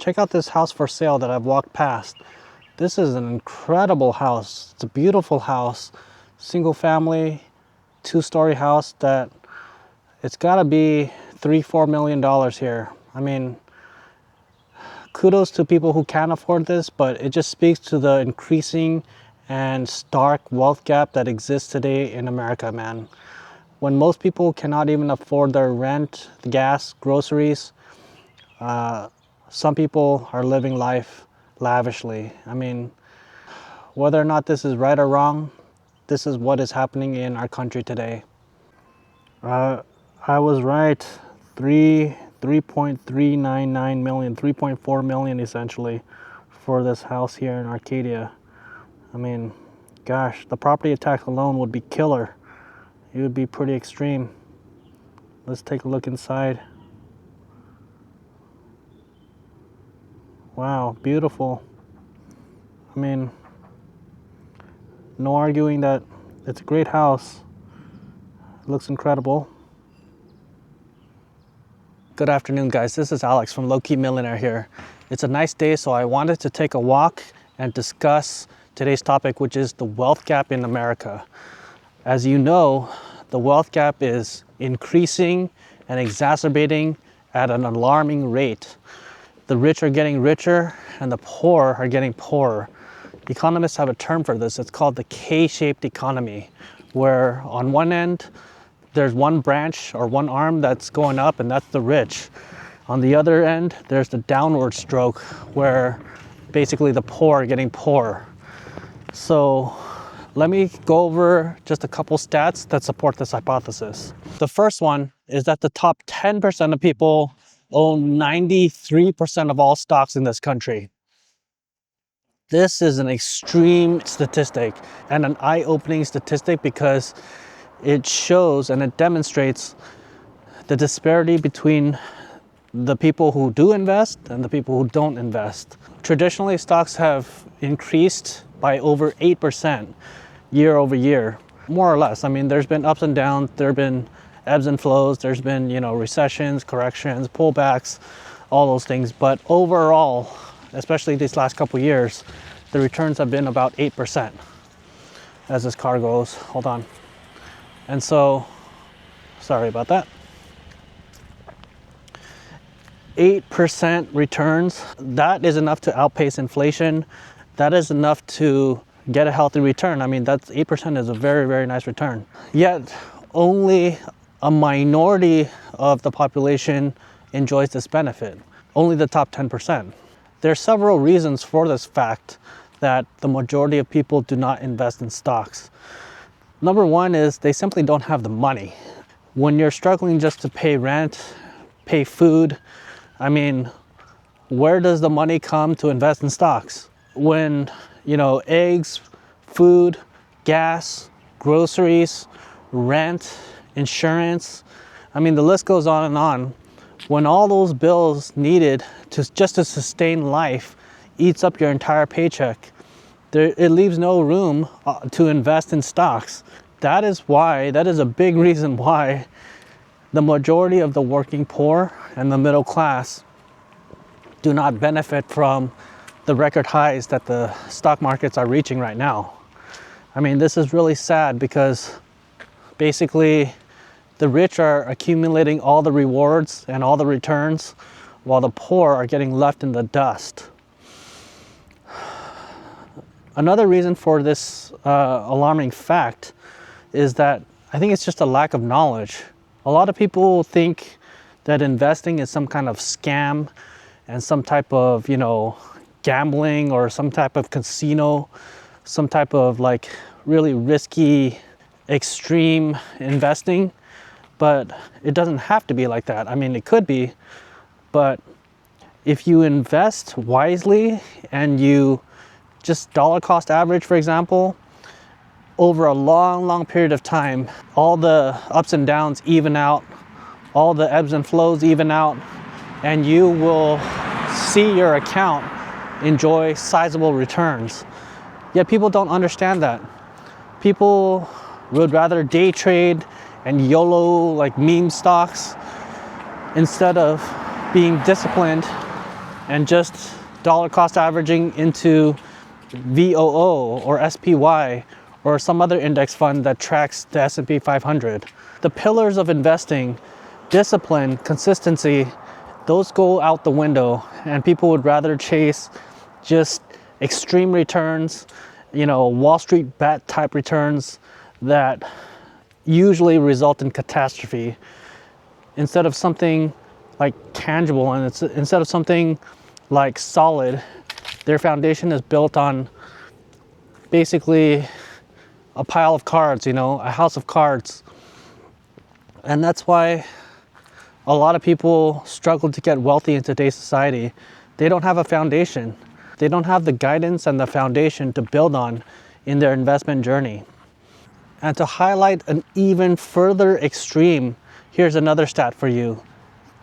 check out this house for sale that I've walked past. This is an incredible house. It's a beautiful house, single family, 2-story house that it's gotta be $3-4 million here. I mean, kudos to people who can afford this, but it just speaks to the increasing and stark wealth gap that exists today in America, man. When most people cannot even afford their rent, the gas, groceries, some people are living life lavishly. I mean, whether or not this is right or wrong, this is what is happening in our country today. I was right. 3.399 million, 3.4 million essentially for this house here in Arcadia. I mean, gosh, the property tax alone would be killer. It would be pretty extreme. Let's take a look inside. Wow, beautiful. I mean, no arguing that it's a great house. It looks incredible. Good afternoon, guys. This is Alex from Low Key Millionaire here. It's a nice day, so I wanted to take a walk and discuss today's topic, which is the wealth gap in America. As you know, the wealth gap is increasing and exacerbating at an alarming rate. The rich are getting richer and the poor are getting poorer. Economists have a term for this. It's called the K-shaped economy, where on one end, there's one branch or one arm that's going up, and that's the rich. On the other end, there's the downward stroke, where basically the poor are getting poorer. So let me go over just a couple stats that support this hypothesis. The first one is that the top 10% of people own 93% of all stocks in this country. This is an extreme statistic and an eye-opening statistic because it shows and it demonstrates the disparity between the people who do invest and the people who don't invest. Traditionally, stocks have increased by over 8% year over year, more or less. I mean, there's been ups and downs, there have been ebbs and flows, there's been, recessions, corrections, pullbacks, all those things. But overall, especially these last couple years, the returns have been about 8% as this car goes. Hold on. And so, sorry about that. 8% returns, that is enough to outpace inflation. That is enough to get a healthy return. I mean, that's 8% is a very, very nice return. Yet, only a minority of the population enjoys this benefit. Only the top 10%. There are several reasons for this fact that the majority of people do not invest in stocks. Number one is they simply don't have the money. When you're struggling just to pay rent, pay food, I mean, where does the money come to invest in stocks? When, eggs, food, gas, groceries, rent, insurance, I mean, the list goes on and on. When all those bills needed to sustain life eats up your entire paycheck, it leaves no room to invest in stocks. That is a big reason why the majority of the working poor and the middle class do not benefit from the record highs that the stock markets are reaching right now. I mean, this is really sad because basically the rich are accumulating all the rewards and all the returns while the poor are getting left in the dust. Another reason for this alarming fact is that I think it's just a lack of knowledge. A lot of people think that investing is some kind of scam and some type of, gambling or some type of casino, some type of really risky, extreme investing. But it doesn't have to be like that. I mean, it could be, but if you invest wisely and you just dollar cost average, for example, over a long period of time, all the ups and downs even out, all the ebbs and flows even out, and you will see your account enjoy sizable returns. Yet people don't understand that. People would rather day trade and YOLO meme stocks instead of being disciplined and just dollar cost averaging into VOO or SPY or some other index fund that tracks the S&P 500. The pillars of investing, discipline, consistency, those go out the window, and people would rather chase just extreme returns, Wall Street bet type returns that usually result in catastrophe, instead of something like tangible, and instead of something like solid. Their foundation is built on basically a pile of cards, a house of cards. And that's why a lot of people struggle to get wealthy in today's society. They don't have a foundation. They don't have the guidance and the foundation to build on in their investment journey. And to highlight an even further extreme, here's another stat for you.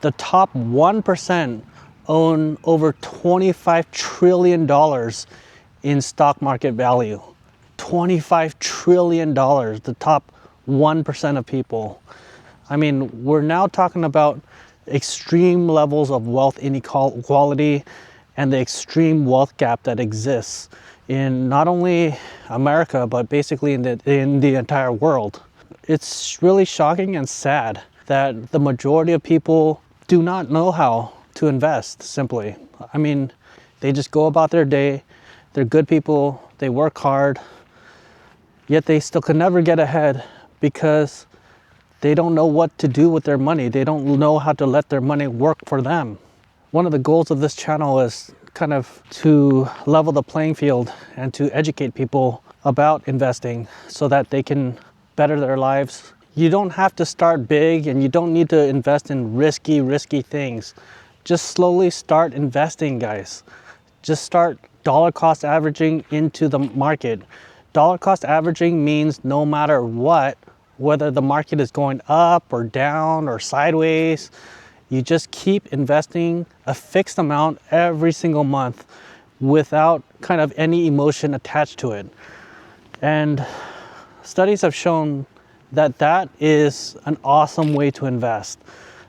The top 1% own over $25 trillion in stock market value. $25 trillion, the top 1% of people. I mean, we're now talking about extreme levels of wealth inequality and the extreme wealth gap that exists in not only America, but basically in the entire world. It's really shocking and sad that the majority of people do not know how to invest, simply. I mean, they just go about their day. They're good people, they work hard, yet they still can never get ahead because they don't know what to do with their money. They don't know how to let their money work for them. One of the goals of this channel is kind of to level the playing field and to educate people about investing so that they can better their lives. You don't have to start big, and you don't need to invest in risky things. Just slowly start investing, guys. Just start dollar cost averaging into the market. Dollar cost averaging means no matter what, whether the market is going up or down or sideways, you just keep investing a fixed amount every single month without kind of any emotion attached to it. And studies have shown that that is an awesome way to invest.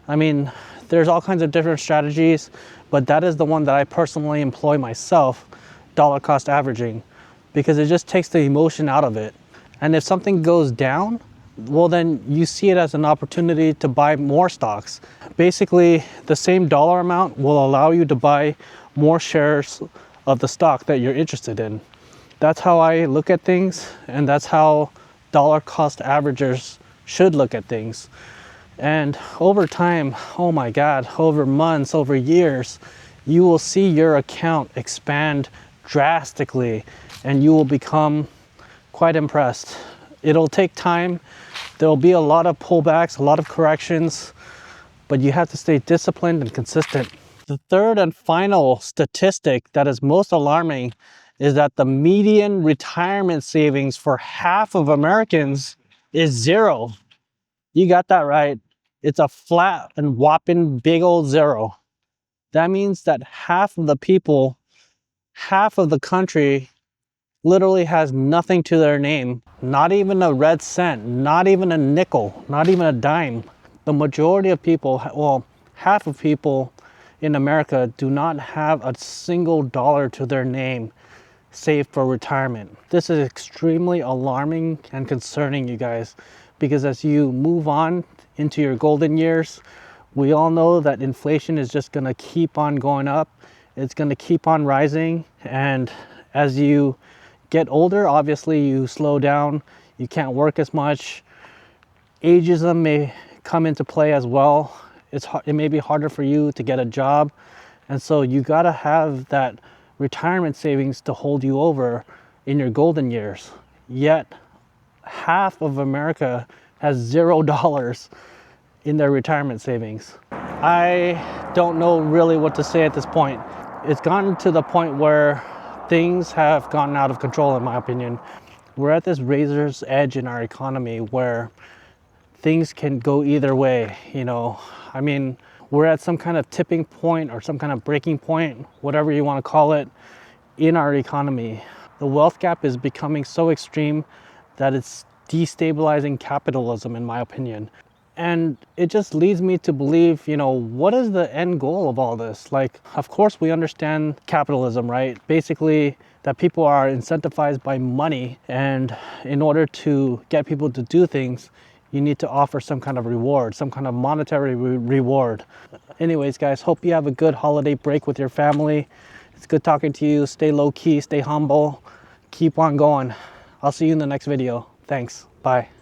I mean, there's all kinds of different strategies, but that is the one that I personally employ myself, dollar cost averaging, because it just takes the emotion out of it. And if something goes down, well, then you see it as an opportunity to buy more stocks. Basically, the same dollar amount will allow you to buy more shares of the stock that you're interested in. That's how I look at things, and that's how dollar cost averagers should look at things. And over time, oh my God, over months, over years, you will see your account expand drastically, and you will become quite impressed. It'll take time. There'll be a lot of pullbacks, a lot of corrections, but you have to stay disciplined and consistent. The third and final statistic that is most alarming is that the median retirement savings for half of Americans is zero. You got that right. It's a flat and whopping big old zero. That means that half of the people, half of the country literally has nothing to their name. Not even a red cent, not even a nickel, not even a dime. The majority of people, well, half of people in America do not have a single dollar to their name saved for retirement. This is extremely alarming and concerning, you guys, because as you move on into your golden years, we all know that inflation is just gonna keep on going up. It's gonna keep on rising. And as you get older, obviously you slow down, you can't work as much. Ageism may come into play as well. It may be harder for you to get a job. And so you gotta have that retirement savings to hold you over in your golden years. Yet half of America has $0 in their retirement savings. I don't know really what to say at this point. It's gotten to the point where things have gotten out of control, in my opinion. We're at this razor's edge in our economy where things can go either way, I mean, we're at some kind of tipping point or some kind of breaking point, whatever you want to call it, in our economy. The wealth gap is becoming so extreme that it's destabilizing capitalism, in my opinion. And it just leads me to believe, you know, what is the end goal of all this? Like, of course, we understand capitalism, right? Basically, that people are incentivized by money. And in order to get people to do things, you need to offer some kind of reward, some kind of monetary reward. Anyways, guys, hope you have a good holiday break with your family. It's good talking to you. Stay low key, stay humble, keep on going. I'll see you in the next video. Thanks. Bye.